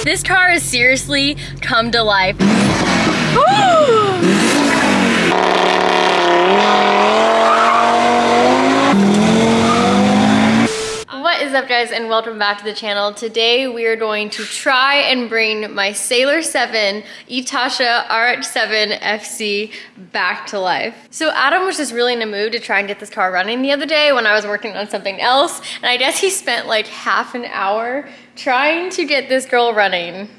This car has seriously come to life. What is up, guys, and welcome back to the channel. Today we are going to try and bring my Sailor 7 Itasha RX7 FC back to life. So Adam was just really in a mood to try and get this car running the other day when I was working on something else, and I guess he spent like half an hour trying to get this girl running.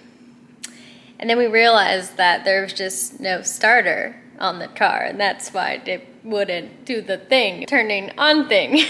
And then we realized that there was just no starter on the car, and that's why it wouldn't do the thing, turning on thing.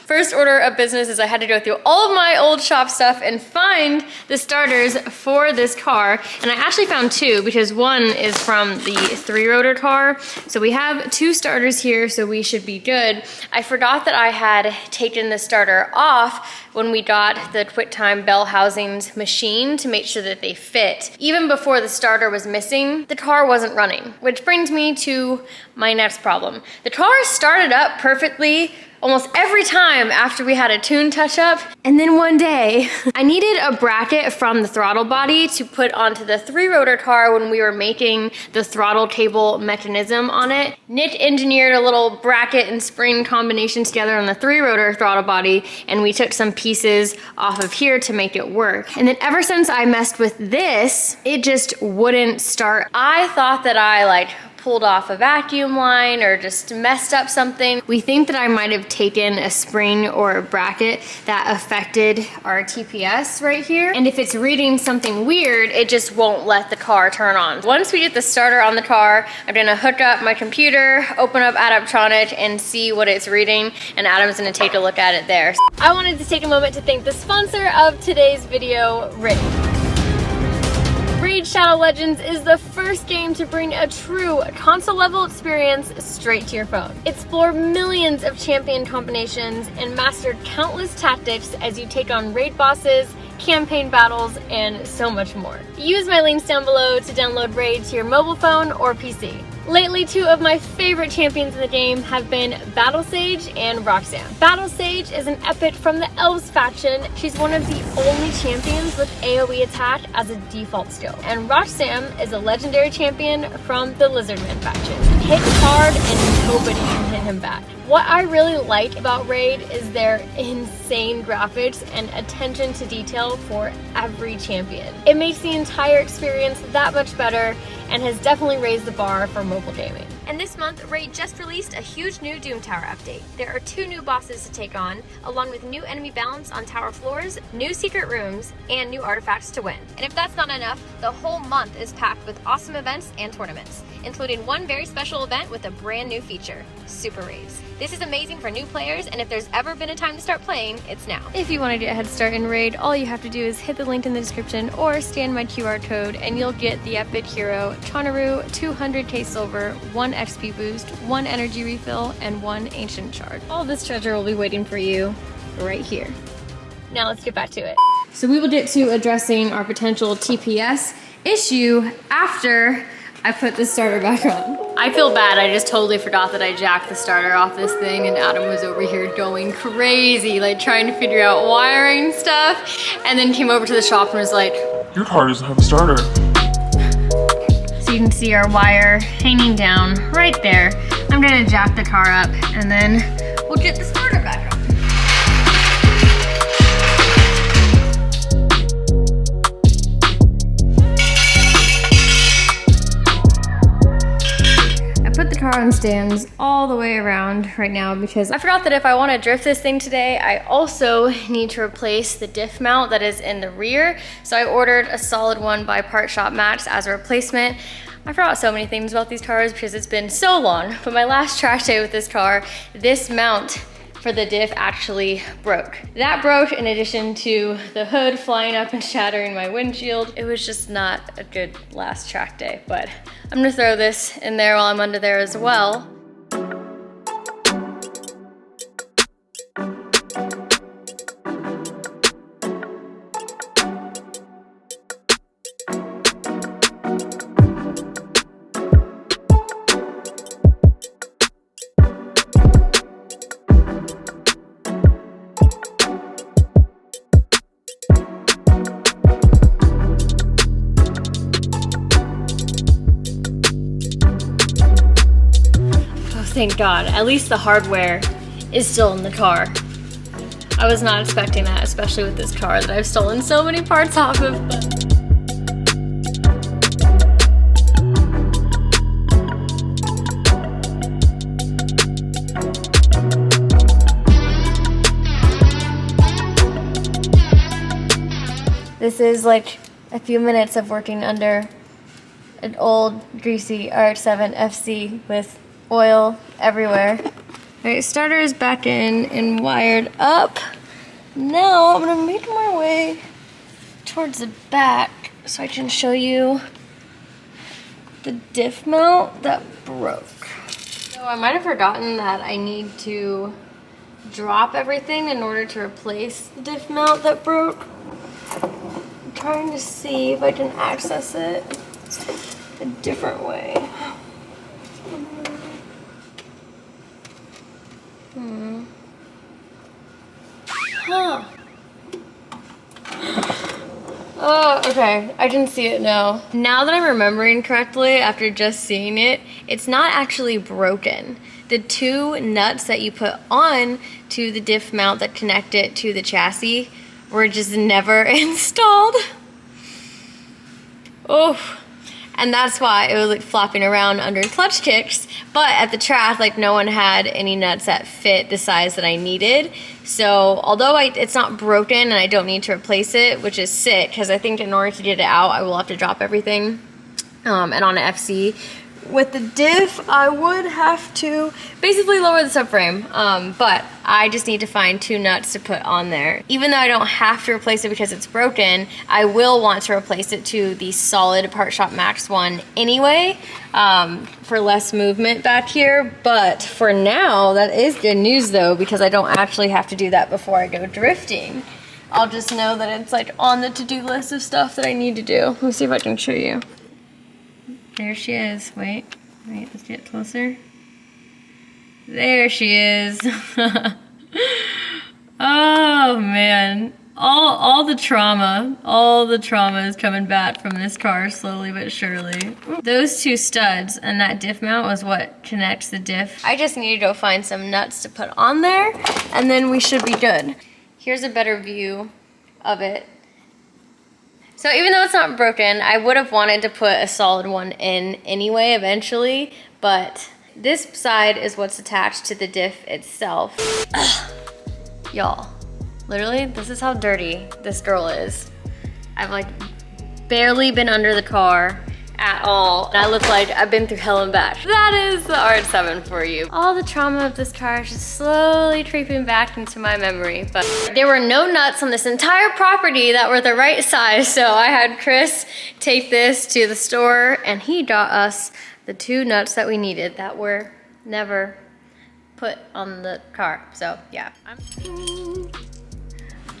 First order of business is I had to go through all of my old shop stuff and find the starters for this car. And I actually found two, because one is from the 3-rotor car. So we have two starters here, so we should be good. I forgot that I had taken the starter off when we got the QuickTime bell housings machine to make sure that they fit. Even before the starter was missing, the car wasn't running, which brings me to my next problem. The car started up perfectly almost every time after we had a tune touch up. And then one day, I needed a bracket from the throttle body to put onto the 3-rotor car when we were making the throttle cable mechanism on it. Nick engineered a little bracket and spring combination together on the 3-rotor throttle body, and we took some pieces off of here to make it work. And then ever since I messed with this, it just wouldn't start. I thought that I pulled off a vacuum line or just messed up something. We think that I might have taken a spring or a bracket that affected our TPS right here. And if it's reading something weird, it just won't let the car turn on. Once we get the starter on the car, I'm gonna hook up my computer, open up Adaptronic, and see what it's reading, and Adam's gonna take a look at it there. I wanted to take a moment to thank the sponsor of today's video, Raid. Raid Shadow Legends is the first game to bring a true console-level experience straight to your phone. Explore millions of champion combinations and master countless tactics as you take on raid bosses, campaign battles, and so much more. Use my links down below to download Raid to your mobile phone or PC. Lately, two of my favorite champions in the game have been Battle Sage and Roxanne. Battle Sage is an epic from the Elves faction. She's one of the only champions with AoE attack as a default skill. And Roxanne is a legendary champion from the Lizardman faction. He hits hard and nobody can hit him back. What I really like about Raid is their insane graphics and attention to detail for every champion. It makes the entire experience that much better and has definitely raised the bar for mobile gaming. And this month, Raid just released a huge new Doom Tower update. There are 2 new bosses to take on, along with new enemy balance on tower floors, new secret rooms, and new artifacts to win. And if that's not enough, the whole month is packed with awesome events and tournaments, including one very special event with a brand new feature, Super Raids. This is amazing for new players, and if there's ever been a time to start playing, it's now. If you want to get a head start in Raid, all you have to do is hit the link in the description or scan my QR code, and you'll get the epic hero, Chonaru, 200k silver, 1 XP boost, 1 energy refill, and 1 ancient shard. All this treasure will be waiting for you right here. Now let's get back to it. So we will get to addressing our potential TPS issue after I put the starter back on. I feel bad, I just totally forgot that I jacked the starter off this thing, and Adam was over here going crazy, trying to figure out wiring stuff, and then came over to the shop and was like, "Your car doesn't have a starter." So you can see our wire hanging down right there. I'm gonna jack the car up, and then we'll get the starter back on. Put the car on stands all the way around right now because I forgot that if I want to drift this thing today, I also need to replace the diff mount that is in the rear. So I ordered a solid one by Part Shop Max as a replacement. I forgot so many things about these cars because it's been so long, but my last track day with this car, this mount for the diff actually broke. That broke in addition to the hood flying up and shattering my windshield. It was just not a good last track day, but I'm gonna throw this in there while I'm under there as well. thank God. At least the hardware is still in the car. I was not expecting that, especially with this car that I've stolen so many parts off of. This is like a few minutes of working under an old greasy RX7 FC with oil everywhere. All right, starter is back in and wired up. Now I'm gonna make my way towards the back so I can show you the diff mount that broke. So I might have forgotten that I need to drop everything in order to replace the diff mount that broke. I'm trying to see if I can access it a different way. Huh. Oh, okay. I can see it now. Now that I'm remembering correctly, after just seeing it, it's not actually broken. The two nuts that you put on to the diff mount that connect it to the chassis were just never installed. Oh. And that's why it was like flopping around under clutch kicks. But at the track, like no one had any nuts that fit the size that I needed. So although it's not broken and I don't need to replace it, which is sick, because I think in order to get it out, I will have to drop everything. And on an FC. With the diff, I would have to basically lower the subframe, but I just need to find two nuts to put on there. Even though I don't have to replace it because it's broken, I will want to replace it to the solid Part Shop Max one anyway, for less movement back here. But for now, that is good news though, because I don't actually have to do that before I go drifting. I'll just know that it's like on the to-do list of stuff that I need to do. Let me see if I can show you. There she is. Wait, let's get closer. There she is. Oh man. All the trauma is coming back from this car slowly but surely. Those two studs and that diff mount was what connects the diff. I just need to go find some nuts to put on there and then we should be good. Here's a better view of it. So even though it's not broken, I would have wanted to put a solid one in anyway eventually, but this side is what's attached to the diff itself. Y'all, literally, this is how dirty this girl is. I've like barely been under the car at all. And I look like I've been through hell and back. That is the RX7 for you. All the trauma of this car is just slowly creeping back into my memory. But there were no nuts on this entire property that were the right size. So I had Chris take this to the store and he got us the two nuts that we needed that were never put on the car. So yeah.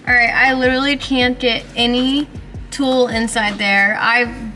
All right, I literally can't get any tool inside there. I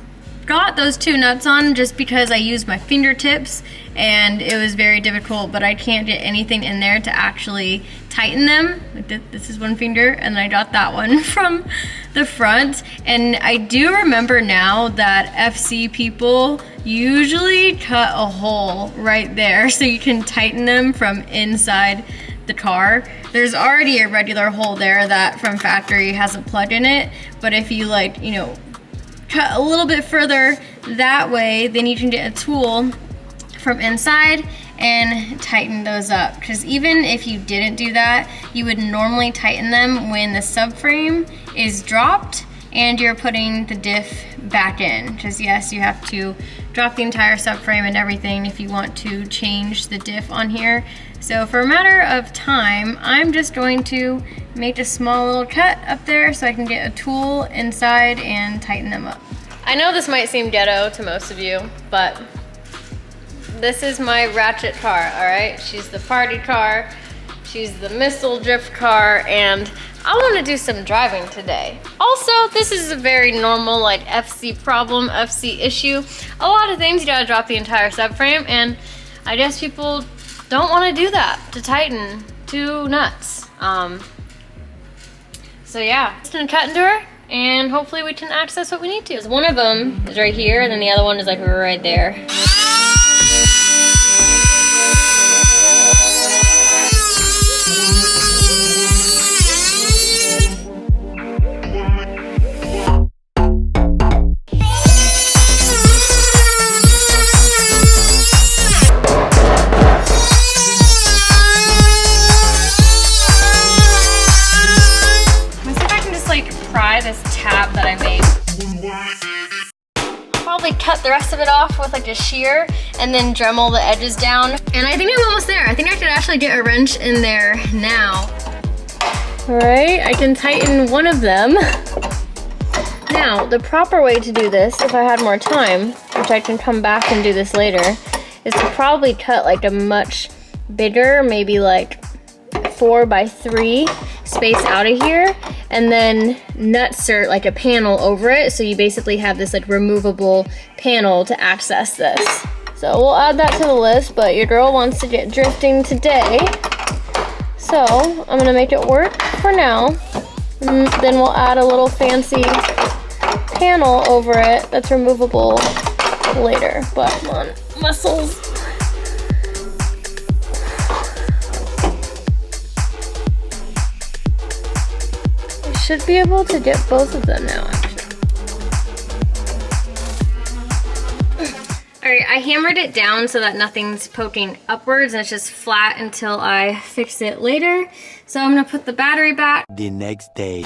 got those two nuts on just because I used my fingertips and it was very difficult, but I can't get anything in there to actually tighten them. Like this is one finger and then I got that one from the front. And I do remember now that FC people usually cut a hole right there so you can tighten them from inside the car. There's already a regular hole there that from factory has a plug in it, but if you like, you know, cut a little bit further that way, then you can get a tool from inside and tighten those up. Because even if you didn't do that, you would normally tighten them when the subframe is dropped and you're putting the diff back in. Because yes, you have to drop the entire subframe and everything if you want to change the diff on here. So for a matter of time, I'm just going to make a small little cut up there so I can get a tool inside and tighten them up. I know this might seem ghetto to most of you, but this is my ratchet car, all right? She's the party car, she's the missile drift car, and I want to do some driving today. Also, this is a very normal like FC problem, FC issue. A lot of things you gotta drop the entire subframe, and I guess people don't want to do that to tighten two nuts. So yeah, just gonna cut into her and hopefully we can access what we need to. One of them is right here and then the other one is like right there. probably cut the rest of it off with like a shear and then Dremel the edges down. And I think I'm almost there. I think I could actually get a wrench in there now. All right, I can tighten one of them. Now, the proper way to do this, if I had more time, which I can come back and do this later, is to probably cut like a much bigger, maybe like 4 by 3 space out of here, and then nutsert like a panel over it, so you basically have this like removable panel to access this. So we'll add that to the list, but your girl wants to get drifting today, so I'm gonna make it work for now. And then we'll add a little fancy panel over it that's removable later. But come on, muscles. Should be able to get both of them now, actually. All right, I hammered it down so that nothing's poking upwards and it's just flat until I fix it later. So I'm gonna put the battery back. The next day.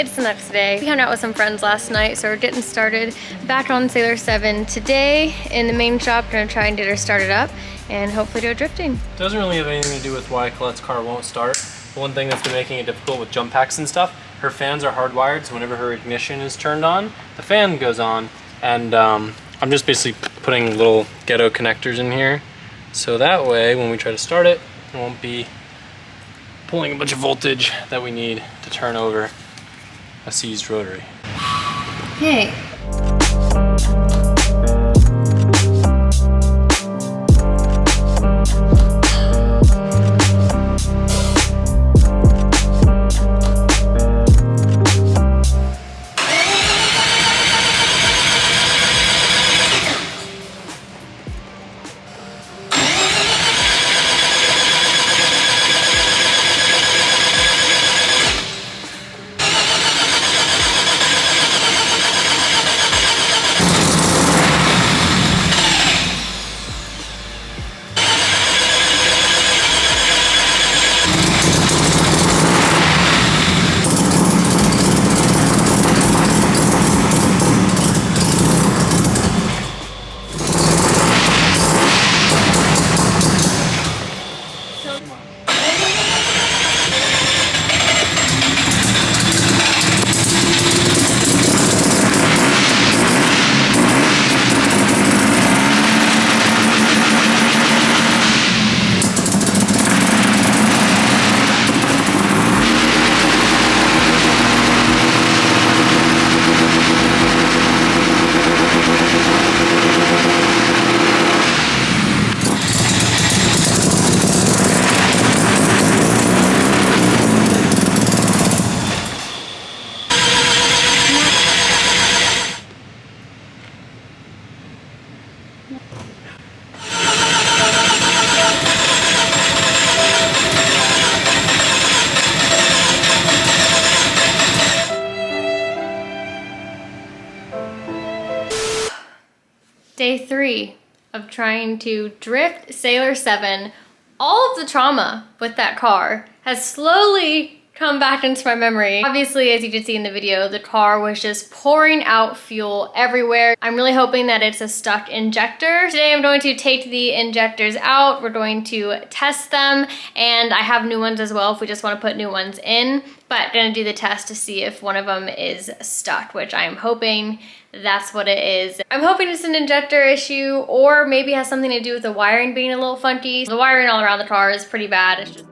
It's the next day. We hung out with some friends last night, so we're getting started back on Sailor 7 today in the main shop. Gonna try and get her started up and hopefully go drifting. It doesn't really have anything to do with why Colette's car won't start. One thing that's been making it difficult with jump packs and stuff, her fans are hardwired, so whenever her ignition is turned on, the fan goes on. And I'm just basically putting little ghetto connectors in here, so that way when we try to start it, it won't be pulling a bunch of voltage that we need to turn over a seized rotary. Hey. Day 3 of trying to drift Sailor 7. All of the trauma with that car has slowly come back into my memory. Obviously, as you can see in the video, the car was just pouring out fuel everywhere. I'm really hoping that it's a stuck injector. Today I'm going to take the injectors out. We're going to test them, and I have new ones as well if we just want to put new ones in. But gonna do the test to see if one of them is stuck, which I am hoping that's what it is. I'm hoping it's an injector issue, or maybe it has something to do with the wiring being a little funky. The wiring all around the car is pretty bad. It's just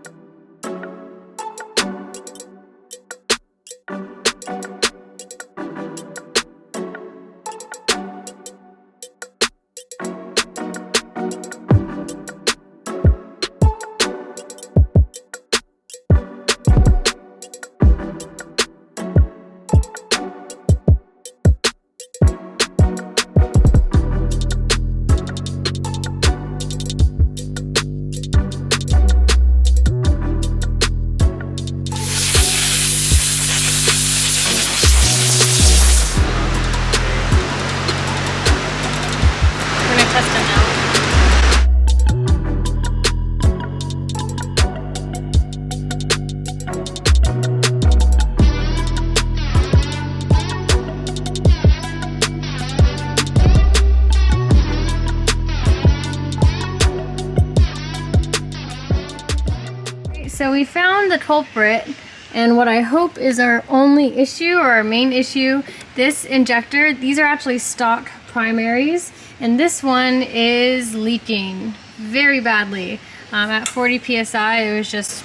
So we found the culprit, and what I hope is our only issue, or our main issue. This injector, these are actually stock primaries, and this one is leaking very badly. At 40 psi, it was just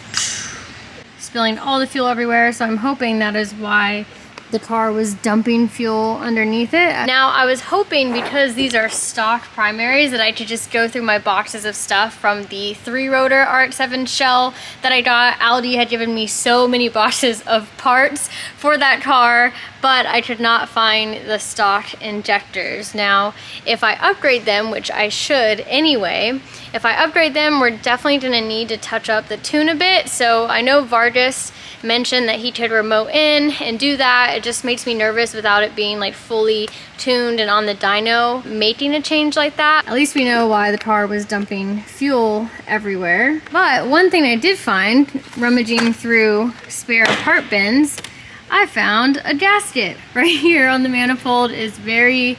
spilling all the fuel everywhere, so I'm hoping that is why the car was dumping fuel underneath it. Now, I was hoping, because these are stock primaries, that I could just go through my boxes of stuff from the 3-rotor RX7 shell that I got. Aldi had given me so many boxes of parts for that car, but I could not find the stock injectors. Now, if I upgrade them, which I should anyway, if I upgrade them, we're definitely gonna need to touch up the tune a bit. So I know Vargas mentioned that he could remote in and do that. It just makes me nervous without it being like fully tuned and on the dyno making a change like that. At least we know why the car was dumping fuel everywhere. But one thing I did find, rummaging through spare part bins, I found a gasket right here on the manifold. Is very,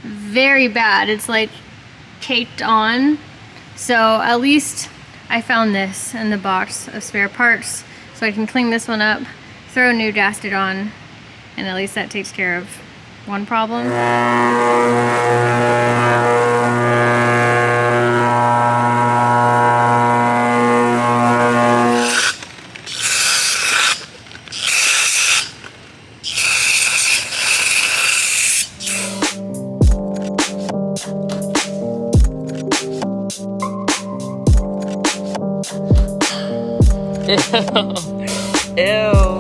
very bad. It's like caked on. So at least I found this in the box of spare parts, so I can clean this one up, throw a new gasket on, and at least that takes care of one problem. Ew.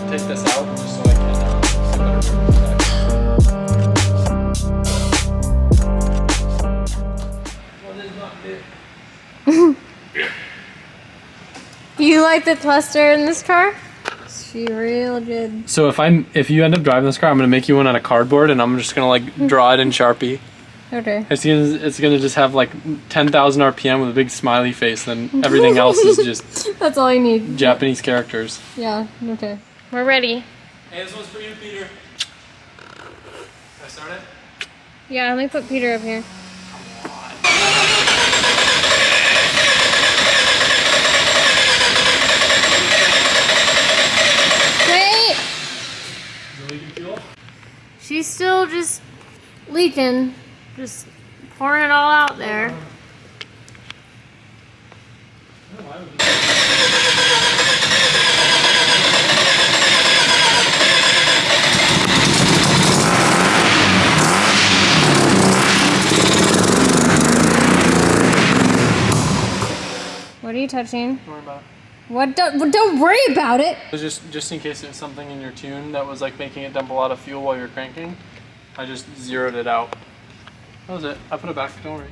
Take this out just so I can get better room protection. You like the cluster in this car? She real good. So if you end up driving this car, I'm gonna make you one out of cardboard, and I'm just gonna like draw it in Sharpie. Okay. It's gonna just have like 10,000 RPM with a big smiley face, then everything else is just That's all you need. Japanese characters. Yeah, okay. We're ready. Hey, this one's for you, Peter. Can I start it? Yeah, let me put Peter up here. Wait! Is it leaking fuel? She's still just leaking. Just pouring it all out there. What are you touching? Don't worry about it. What? Don't worry about it. It was just in case there's something in your tune that was like making it dump a lot of fuel while you're cranking. I just zeroed it out. That was it. I put it back. Don't worry.